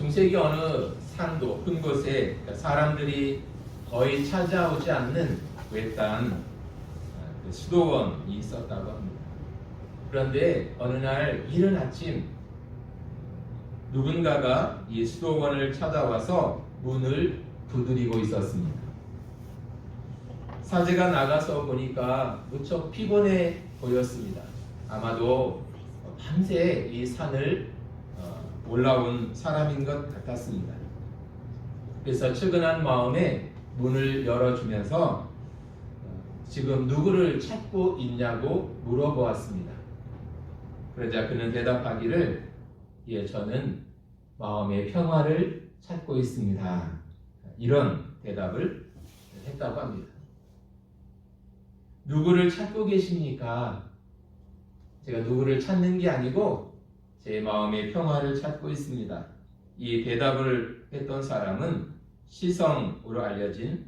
중세기 어느 산 높은 곳에 사람들이 거의 찾아오지 않는 외딴 수도원이 있었다고 합니다. 그런데 어느 날 이른 아침 누군가가 이 수도원을 찾아와서 문을 두드리고 있었습니다. 사제가 나가서 보니까 무척 피곤해 보였습니다. 아마도 밤새 이 산을 올라온 사람인 것 같았습니다. 그래서 측은한 마음에 문을 열어주면서 지금 누구를 찾고 있냐고 물어보았습니다. 그러자 그는 대답하기를 예, 저는 마음의 평화를 찾고 있습니다. 이런 대답을 했다고 합니다. 누구를 찾고 계십니까? 제가 누구를 찾는 게 아니고 제 마음의 평화를 찾고 있습니다. 이 대답을 했던 사람은 시성으로 알려진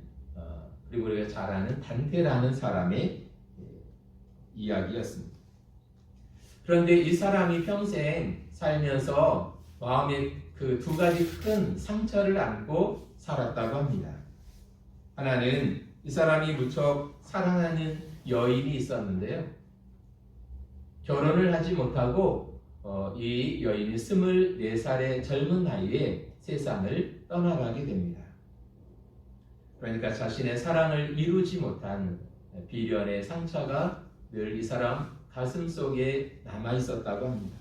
그리고 우리가 잘 아는 단테라는 사람의 이야기였습니다. 그런데 이 사람이 평생 살면서 마음에 그 두 가지 큰 상처를 안고 살았다고 합니다. 하나는 이 사람이 무척 사랑하는 여인이 있었는데요. 결혼을 하지 못하고 이 여인이 24살의 젊은 나이에 세상을 떠나가게 됩니다. 그러니까 자신의 사랑을 이루지 못한 비련의 상처가 늘 이 사람 가슴 속에 남아 있었다고 합니다.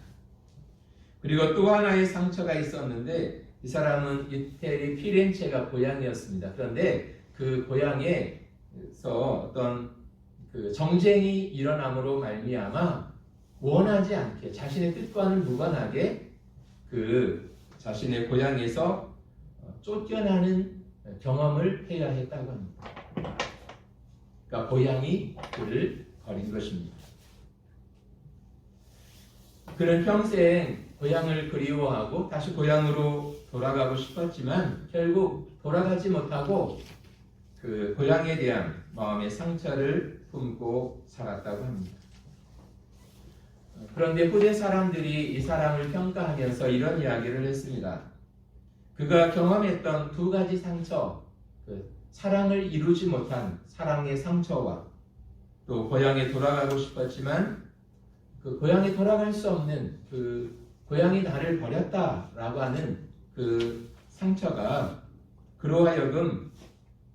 그리고 또 하나의 상처가 있었는데 이 사람은 이태리 피렌체가 고향이었습니다. 그런데 그 고향에서 어떤 그 정쟁이 일어남으로 말미암아 원하지 않게 자신의 뜻과는 무관하게 그 자신의 고향에서 쫓겨나는 경험을 해야 했다고 합니다. 그러니까 고향이 그를 버린 것입니다. 그는 평생 고향을 그리워하고 다시 고향으로 돌아가고 싶었지만 결국 돌아가지 못하고 그 고향에 대한 마음의 상처를 품고 살았다고 합니다. 그런데 후대 사람들이 이 사람을 평가하면서 이런 이야기를 했습니다. 그가 경험했던 두 가지 상처, 그 사랑을 이루지 못한 사랑의 상처와 또 고향에 돌아가고 싶었지만 그 고향에 돌아갈 수 없는 그 고향이 나를 버렸다라고 하는 그 상처가 그로 하여금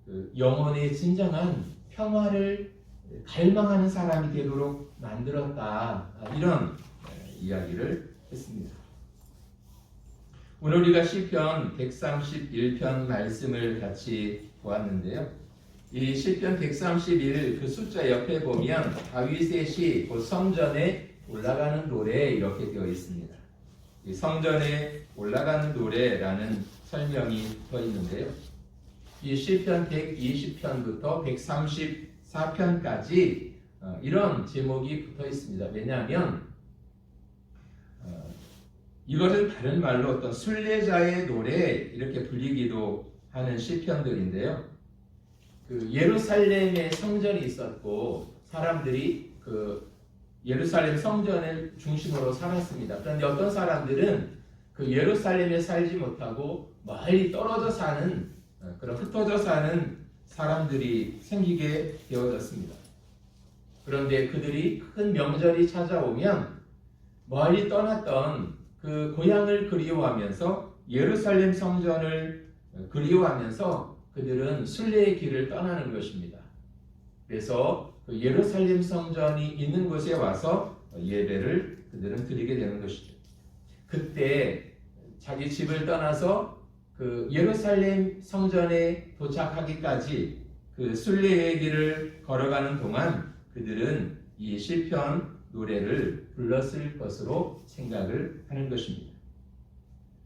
그 영혼의 진정한 평화를 갈망하는 사람이 되도록 만들었다. 이런 이야기를 했습니다. 오늘 우리가 시편 131편 말씀을 같이 보았는데요. 이 시편 131 그 숫자 옆에 보면 다윗의 시, 곧 성전에 올라가는 노래 이렇게 되어 있습니다. 이 성전에 올라가는 노래라는 설명이 붙어 있는데요. 이 시편 120편부터 134편까지 이런 제목이 붙어 있습니다. 왜냐하면 이것을 다른 말로 어떤 순례자의 노래 이렇게 불리기도 하는 시편들인데요. 그 예루살렘에 성전이 있었고 사람들이 그 예루살렘 성전을 중심으로 살았습니다. 그런데 어떤 사람들은 그 예루살렘에 살지 못하고 멀리 떨어져 사는 그런 흩어져 사는 사람들이 생기게 되어졌습니다. 그런데 그들이 큰 명절이 찾아오면 멀리 떠났던 그 고향을 그리워하면서 예루살렘 성전을 그리워하면서 그들은 순례의 길을 떠나는 것입니다. 그래서 그 예루살렘 성전이 있는 곳에 와서 예배를 그들은 드리게 되는 것이죠. 그때 자기 집을 떠나서 그 예루살렘 성전에 도착하기까지 그 순례의 길을 걸어가는 동안 그들은 이 시편 노래를 불렀을 것으로 생각을 하는 것입니다.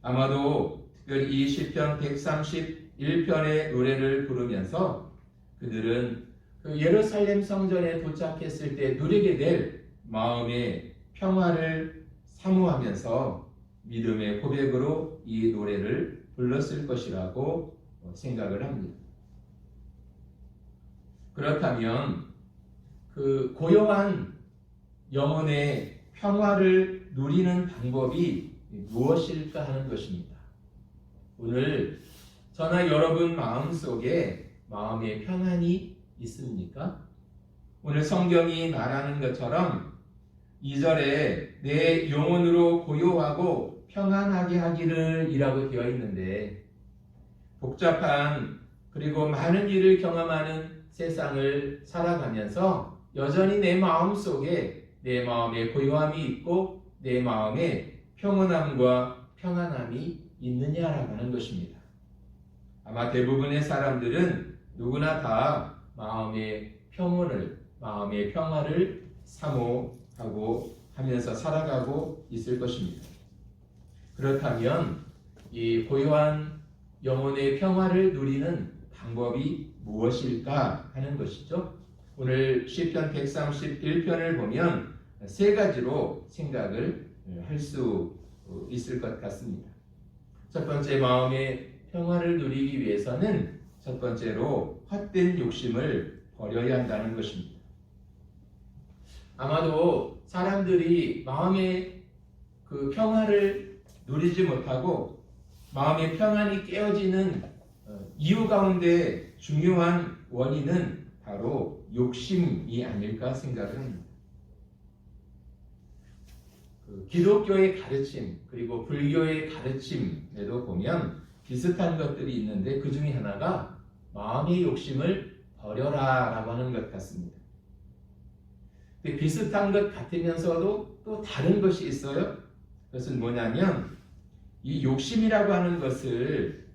아마도 특별히 이 시편 131편의 노래를 부르면서 그들은 그 예루살렘 성전에 도착했을 때 누리게 될 마음의 평화를 사모하면서 믿음의 고백으로 이 노래를 불렀을 것이라고 생각을 합니다. 그렇다면 그 고요한 영혼의 평화를 누리는 방법이 무엇일까 하는 것입니다. 오늘 저나 여러분 마음속에 마음의 평안이 있습니까? 오늘 성경이 말하는 것처럼 2절에 내 영혼으로 고요하고 평안하게 하기를 이라고 되어 있는데, 복잡한 그리고 많은 일을 경험하는 세상을 살아가면서 여전히 내 마음속에 내 마음에 고요함이 있고 내 마음에 평온함과 평안함이 있느냐라고 하는 것입니다. 아마 대부분의 사람들은 누구나 다 마음의 평온을, 마음의 평화를 사모하고 하면서 살아가고 있을 것입니다. 그렇다면 이 고요한 영혼의 평화를 누리는 방법이 무엇일까 하는 것이죠. 오늘 시편 131편을 보면 세 가지로 생각을 할 수 있을 것 같습니다. 첫 번째, 마음의 평화를 누리기 위해서는 첫 번째로 헛된 욕심을 버려야 한다는 것입니다. 아마도 사람들이 마음의 그 평화를 누리지 못하고 마음의 평안이 깨어지는 이유 가운데 중요한 원인은 바로 욕심이 아닐까 생각을 합니다. 기독교의 가르침 그리고 불교의 가르침에도 보면 비슷한 것들이 있는데 그 중에 하나가 마음의 욕심을 버려라 라고 하는 것 같습니다. 비슷한 것 같으면서도 또 다른 것이 있어요. 그것은 뭐냐면 이 욕심이라고 하는 것을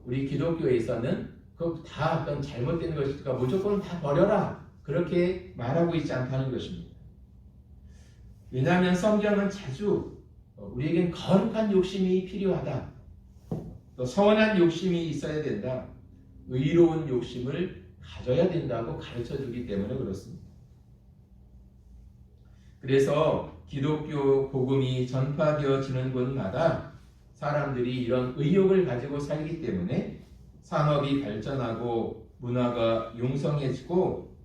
우리 기독교에서는 그 다 어떤 잘못된 것이니까 무조건 다 버려라 그렇게 말하고 있지 않다는 것입니다. 왜냐하면 성경은 자주 우리에겐 거룩한 욕심이 필요하다, 또 선한 욕심이 있어야 된다, 의로운 욕심을 가져야 된다고 가르쳐주기 때문에 그렇습니다. 그래서 기독교 복음이 전파되어지는 곳마다 사람들이 이런 의욕을 가지고 살기 때문에 산업이 발전하고 문화가 융성해지고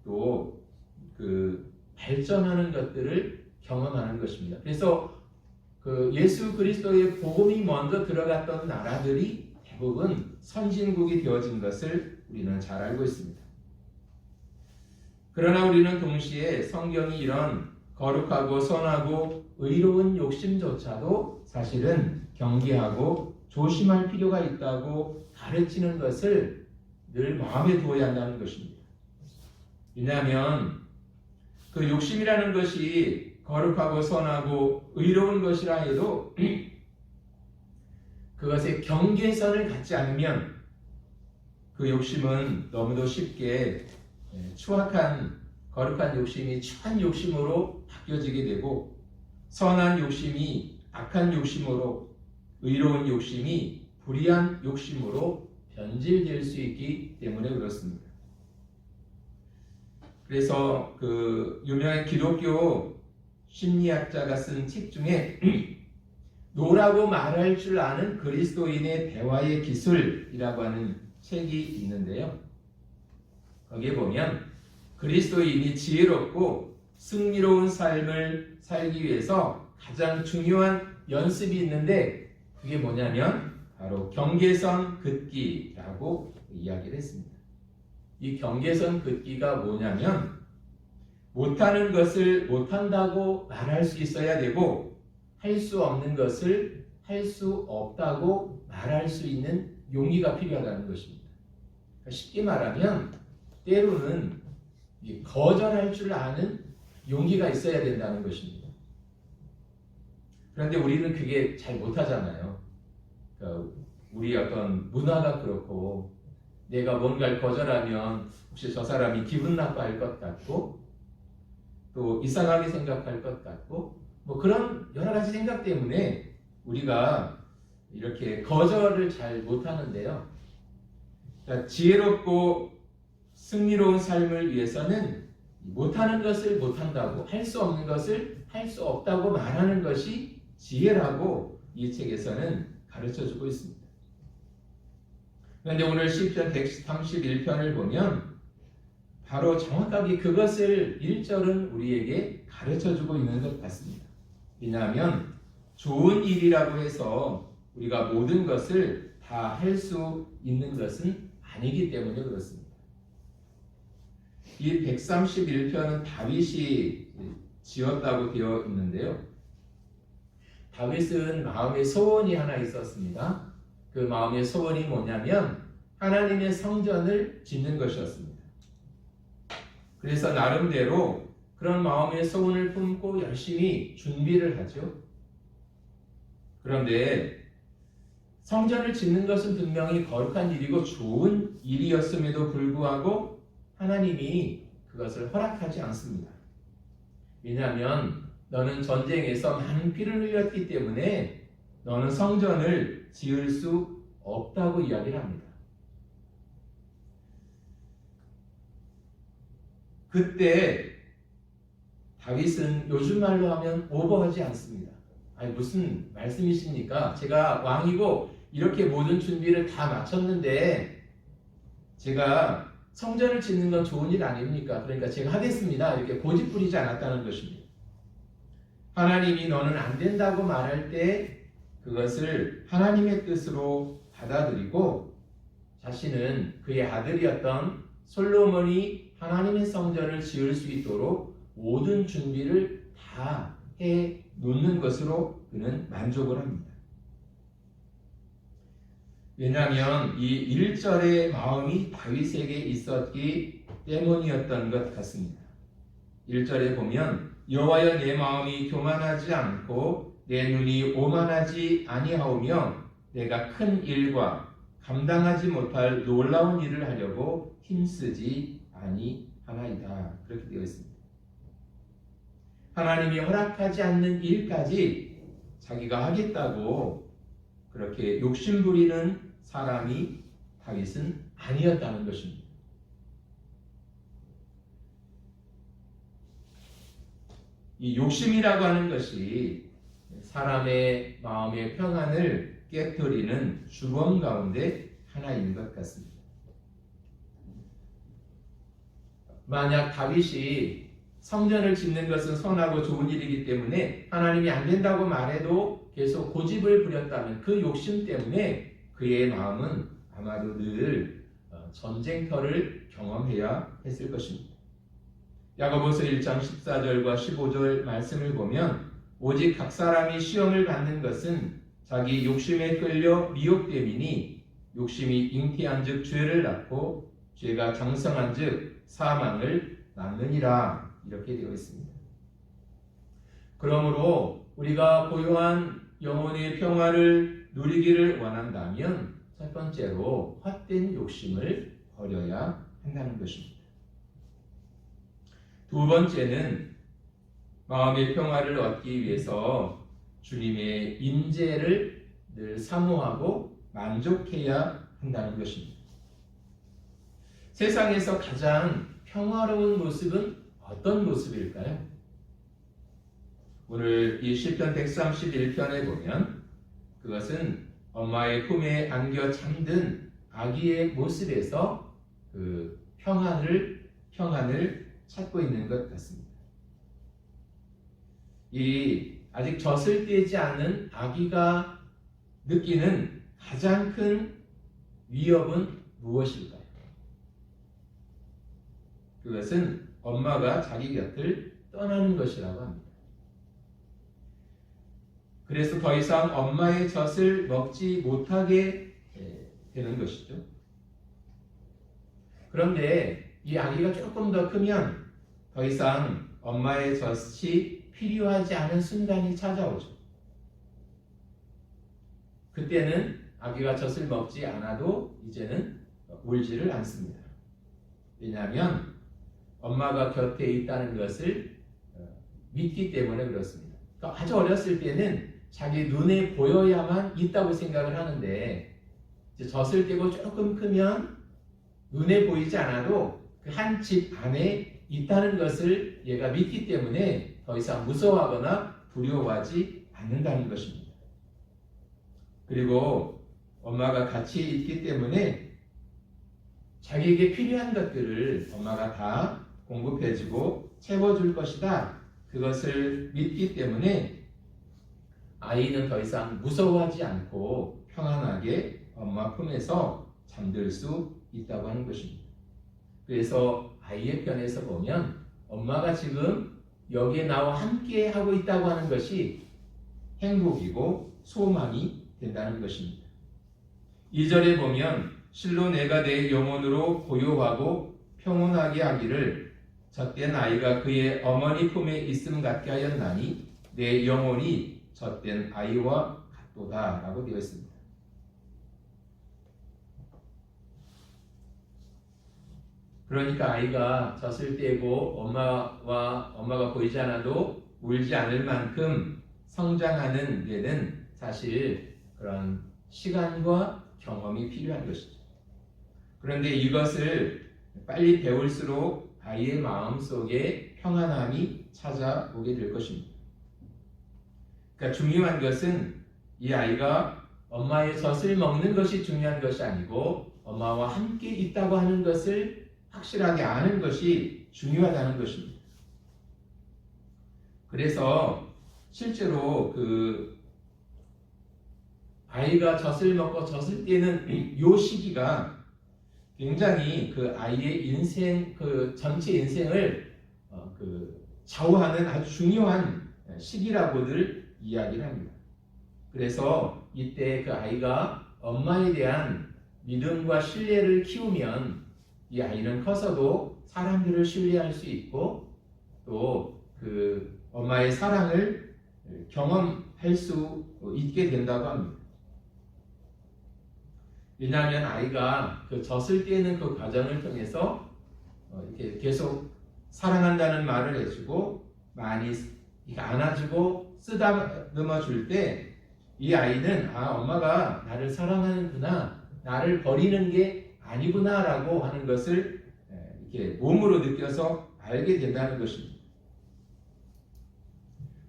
또 그 발전하는 것들을 경험하는 것입니다. 그래서 그 예수 그리스도의 복음이 먼저 들어갔던 나라들이 대부분 선진국이 되어진 것을 우리는 잘 알고 있습니다. 그러나 우리는 동시에 성경이 이런 거룩하고 선하고 의로운 욕심조차도 사실은 경계하고 조심할 필요가 있다고 가르치는 것을 늘 마음에 두어야 한다는 것입니다. 왜냐하면 그 욕심이라는 것이 거룩하고 선하고 의로운 것이라 해도 그것의 경계선을 갖지 않으면 그 욕심은 너무도 쉽게 추악한 거룩한 욕심이 추한 욕심으로 바뀌어지게 되고, 선한 욕심이 악한 욕심으로, 의로운 욕심이 불의한 욕심으로 변질될 수 있기 때문에 그렇습니다. 그래서 그 유명한 기독교 심리학자가 쓴 책 중에 노라고 말할 줄 아는 그리스도인의 대화의 기술이라고 하는 책이 있는데요. 거기에 보면 그리스도인이 지혜롭고 승리로운 삶을 살기 위해서 가장 중요한 연습이 있는데 그게 뭐냐면 바로 경계선 긋기라고 이야기를 했습니다. 이 경계선 긋기가 뭐냐면 못하는 것을 못한다고 말할 수 있어야 되고 할 수 없는 것을 할 수 없다고 말할 수 있는 용기가 필요하다는 것입니다. 그러니까 쉽게 말하면 때로는 거절할 줄 아는 용기가 있어야 된다는 것입니다. 그런데 우리는 그게 잘 못하잖아요. 그러니까 우리 어떤 문화가 그렇고 내가 뭔가를 거절하면 혹시 저 사람이 기분 나빠할 것 같고 또 이상하게 생각할 것 같고 뭐 그런 여러 가지 생각 때문에 우리가 이렇게 거절을 잘 못하는데요. 그러니까 지혜롭고 승리로운 삶을 위해서는 못하는 것을 못한다고, 할 수 없는 것을 할 수 없다고 말하는 것이 지혜라고 이 책에서는 가르쳐주고 있습니다. 그런데 오늘 시편 131편을 보면 바로 정확하게 그것을 1절은 우리에게 가르쳐주고 있는 것 같습니다. 왜냐하면 좋은 일이라고 해서 우리가 모든 것을 다 할 수 있는 것은 아니기 때문에 그렇습니다. 이 131편은 다윗이 지었다고 되어 있는데요. 다윗은 마음의 소원이 하나 있었습니다. 그 마음의 소원이 뭐냐면 하나님의 성전을 짓는 것이었습니다. 그래서 나름대로 그런 마음의 소원을 품고 열심히 준비를 하죠. 그런데 성전을 짓는 것은 분명히 거룩한 일이고 좋은 일이었음에도 불구하고 하나님이 그것을 허락하지 않습니다. 왜냐하면 너는 전쟁에서 많은 피를 흘렸기 때문에 너는 성전을 지을 수 없다고 이야기를 합니다. 그때 다윗은 요즘 말로 하면 오버하지 않습니다. 아니 무슨 말씀이십니까? 제가 왕이고 이렇게 모든 준비를 다 마쳤는데 제가 성전을 짓는 건 좋은 일 아닙니까? 그러니까 제가 하겠습니다. 이렇게 고집 부리지 않았다는 것입니다. 하나님이 너는 안 된다고 말할 때 그것을 하나님의 뜻으로 받아들이고 자신은 그의 아들이었던 솔로몬이 하나님의 성전을 지을 수 있도록 모든 준비를 다 해 놓는 것으로 그는 만족을 합니다. 왜냐하면 이 1절의 마음이 다윗에게 있었기 때문이었던 것 같습니다. 1절에 보면 여호와여 내 마음이 교만하지 않고 내 눈이 오만하지 아니하오며 내가 큰 일과 감당하지 못할 놀라운 일을 하려고 힘쓰지 아니하나이다. 그렇게 되어 있습니다. 하나님이 허락하지 않는 일까지 자기가 하겠다고 그렇게 욕심부리는 사람이 다윗은 아니었다는 것입니다. 이 욕심이라고 하는 것이 사람의 마음의 평안을 깨뜨리는 주범 가운데 하나인 것 같습니다. 만약 다윗이 성전을 짓는 것은 선하고 좋은 일이기 때문에 하나님이 안 된다고 말해도 계속 고집을 부렸다면 그 욕심 때문에 그의 마음은 아마도 늘 전쟁터를 경험해야 했을 것입니다. 야고보서 1장 14절과 15절 말씀을 보면 오직 각 사람이 시험을 받는 것은 자기 욕심에 끌려 미혹됨이니 욕심이 잉태한 즉 죄를 낳고 죄가 장성한 즉 사망을 낳느니라. 이렇게 되어 있습니다. 그러므로 우리가 고요한 영혼의 평화를 누리기를 원한다면 첫 번째로 헛된 욕심을 버려야 한다는 것입니다. 두 번째는 마음의 평화를 얻기 위해서 주님의 임재를 늘 사모하고 만족해야 한다는 것입니다. 세상에서 가장 평화로운 모습은 어떤 모습일까요? 오늘 이 시편 131편에 보면 그것은 엄마의 품에 안겨 잠든 아기의 모습에서 그 평안을 찾고 있는 것 같습니다. 이 아직 젖을 떼지 않은 아기가 느끼는 가장 큰 위협은 무엇일까요? 그것은 엄마가 자기 곁을 떠나는 것이라고 합니다. 그래서 더 이상 엄마의 젖을 먹지 못하게 되는 것이죠. 그런데 이 아기가 조금 더 크면 더 이상 엄마의 젖이 필요하지 않은 순간이 찾아오죠. 그때는 아기가 젖을 먹지 않아도 이제는 울지를 않습니다. 왜냐하면 엄마가 곁에 있다는 것을 믿기 때문에 그렇습니다. 그러니까 아주 어렸을 때는 자기 눈에 보여야만 있다고 생각을 하는데 이제 젖을 떼고 조금 크면 눈에 보이지 않아도 그 한 집 안에 있다는 것을 얘가 믿기 때문에 더 이상 무서워하거나 두려워하지 않는다는 것입니다. 그리고 엄마가 같이 있기 때문에 자기에게 필요한 것들을 엄마가 다 공급해주고 채워줄 것이다. 그것을 믿기 때문에 아이는 더 이상 무서워하지 않고 평안하게 엄마 품에서 잠들 수 있다고 하는 것입니다. 그래서 아이의 편에서 보면 엄마가 지금 여기에 나와 함께 하고 있다고 하는 것이 행복이고 소망이 된다는 것입니다. 2절에 보면 실로 내가 내 영혼으로 고요하고 평온하게 하기를 젖된 아이가 그의 어머니 품에 있음 같게 하였나니 내 영혼이 젖된 아이와 같도다 라고 되어 있습니다. 그러니까 아이가 젖을 떼고 엄마가 보이지 않아도 울지 않을 만큼 성장하는 데는 사실 그런 시간과 경험이 필요한 것이죠. 그런데 이것을 빨리 배울수록 아이의 마음속에 평안함이 찾아오게 될 것입니다. 그러니까 중요한 것은 이 아이가 엄마의 젖을 먹는 것이 중요한 것이 아니고 엄마와 함께 있다고 하는 것을 확실하게 아는 것이 중요하다는 것입니다. 그래서 실제로 아이가 젖을 먹고 젖을 떼는 요 시기가 굉장히 그 아이의 인생, 전체 인생을 좌우하는 아주 중요한 시기라고들 이야기를 합니다. 그래서 이때 그 아이가 엄마에 대한 믿음과 신뢰를 키우면 이 아이는 커서도 사람들을 신뢰할 수 있고 또 그 엄마의 사랑을 경험할 수 있게 된다고 합니다. 왜냐하면 아이가 그 젖을 떼는 그 과정을 통해서 이렇게 계속 사랑한다는 말을 해주고 많이 안아주고 쓰다듬어 줄 때 이 아이는 엄마가 나를 사랑하는구나, 나를 버리는 게 아니구나라고 하는 것을 이렇게 몸으로 느껴서 알게 된다는 것입니다.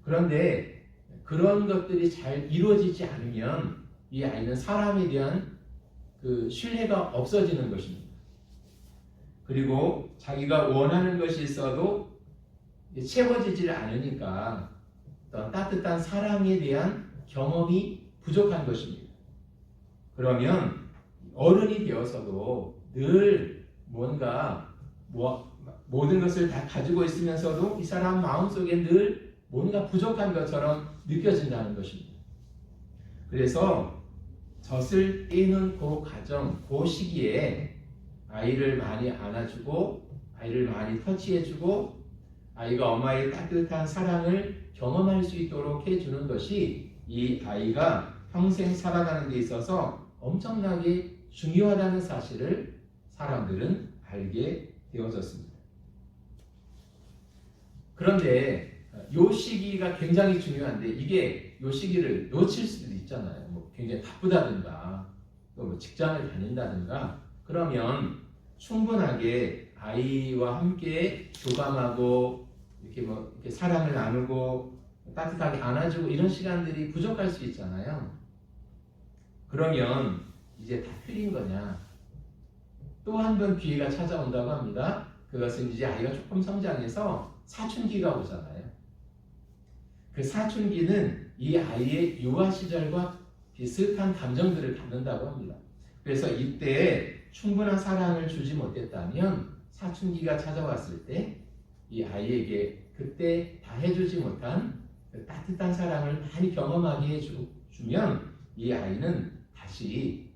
그런데 그런 것들이 잘 이루어지지 않으면 이 아이는 사람에 대한 그 신뢰가 없어지는 것입니다. 그리고 자기가 원하는 것이 있어도 채워지질 않으니까 어떤 따뜻한 사랑에 대한 경험이 부족한 것입니다. 그러면 어른이 되어서도 늘 뭔가 모든 것을 다 가지고 있으면서도 이 사람 마음속에 늘 뭔가 부족한 것처럼 느껴진다는 것입니다. 그래서 젖을 떼는 그 과정, 그 시기에 아이를 많이 안아주고 아이를 많이 터치해주고 아이가 엄마의 따뜻한 사랑을 경험할 수 있도록 해주는 것이 이 아이가 평생 살아가는 데 있어서 엄청나게 중요하다는 사실을 사람들은 알게 되어졌습니다. 그런데 이 시기가 굉장히 중요한데 이게 이 시기를 놓칠 수도 있잖아요. 굉장히 바쁘다든가 또 직장을 다닌다든가 그러면 충분하게 아이와 함께 교감하고 이렇게 사랑을 나누고 따뜻하게 안아주고 이런 시간들이 부족할 수 있잖아요. 그러면 이제 다 틀린 거냐? 또 한 번 기회가 찾아온다고 합니다. 그것은 이제 아이가 조금 성장해서 사춘기가 오잖아요. 그 사춘기는 이 아이의 유아 시절과 비슷한 감정들을 갖는다고 합니다. 그래서 이때 충분한 사랑을 주지 못했다면 사춘기가 찾아왔을 때 이 아이에게 그때 다 해주지 못한 그 따뜻한 사랑을 많이 경험하게 해주면 이 아이는 다시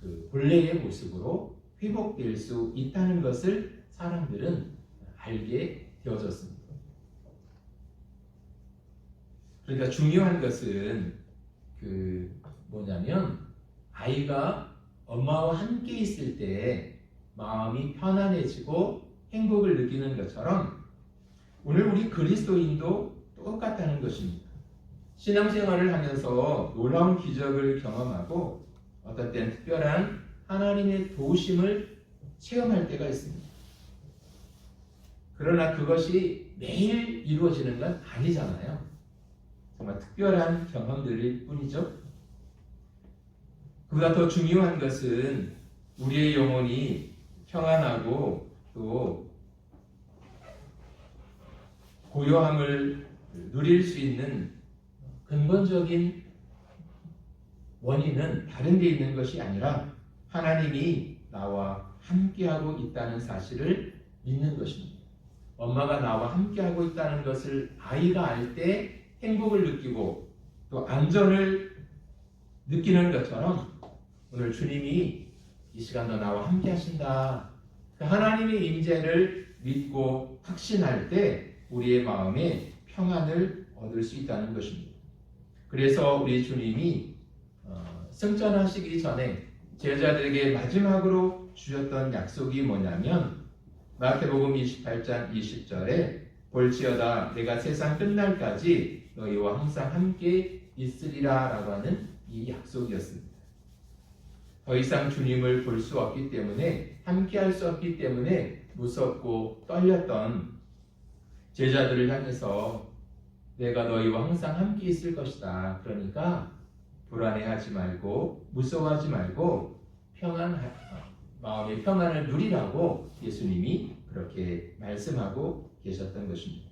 그 본래의 모습으로 회복될 수 있다는 것을 사람들은 알게 되어졌습니다. 그러니까 중요한 것은 뭐냐면 아이가 엄마와 함께 있을 때 마음이 편안해지고 행복을 느끼는 것처럼 오늘 우리 그리스도인도 똑같다는 것입니다. 신앙생활을 하면서 놀라운 기적을 경험하고 어떤 때는 특별한 하나님의 도우심을 체험할 때가 있습니다. 그러나 그것이 매일 이루어지는 건 아니잖아요. 정말 특별한 경험들일 뿐이죠. 그보다 더 중요한 것은 우리의 영혼이 평안하고 또 고요함을 누릴 수 있는 근본적인 원인은 다른 데 있는 것이 아니라 하나님이 나와 함께하고 있다는 사실을 믿는 것입니다. 엄마가 나와 함께하고 있다는 것을 아이가 알 때 행복을 느끼고 또 안전을 느끼는 것처럼 오늘 주님이 이 시간도 나와 함께 하신다. 그 하나님의 임재를 믿고 확신할 때 우리의 마음에 평안을 얻을 수 있다는 것입니다. 그래서 우리 주님이 승천하시기 전에 제자들에게 마지막으로 주셨던 약속이 뭐냐면 마태복음 28장 20절에 볼지어다 내가 세상 끝날까지 너희와 항상 함께 있으리라 라고 하는 이 약속이었습니다. 더 이상 주님을 볼 수 없기 때문에 함께 할 수 없기 때문에 무섭고 떨렸던 제자들을 향해서 내가 너희와 항상 함께 있을 것이다. 그러니까 불안해하지 말고 무서워하지 말고 마음의 평안을 누리라고 예수님이 그렇게 말씀하고 계셨던 것입니다.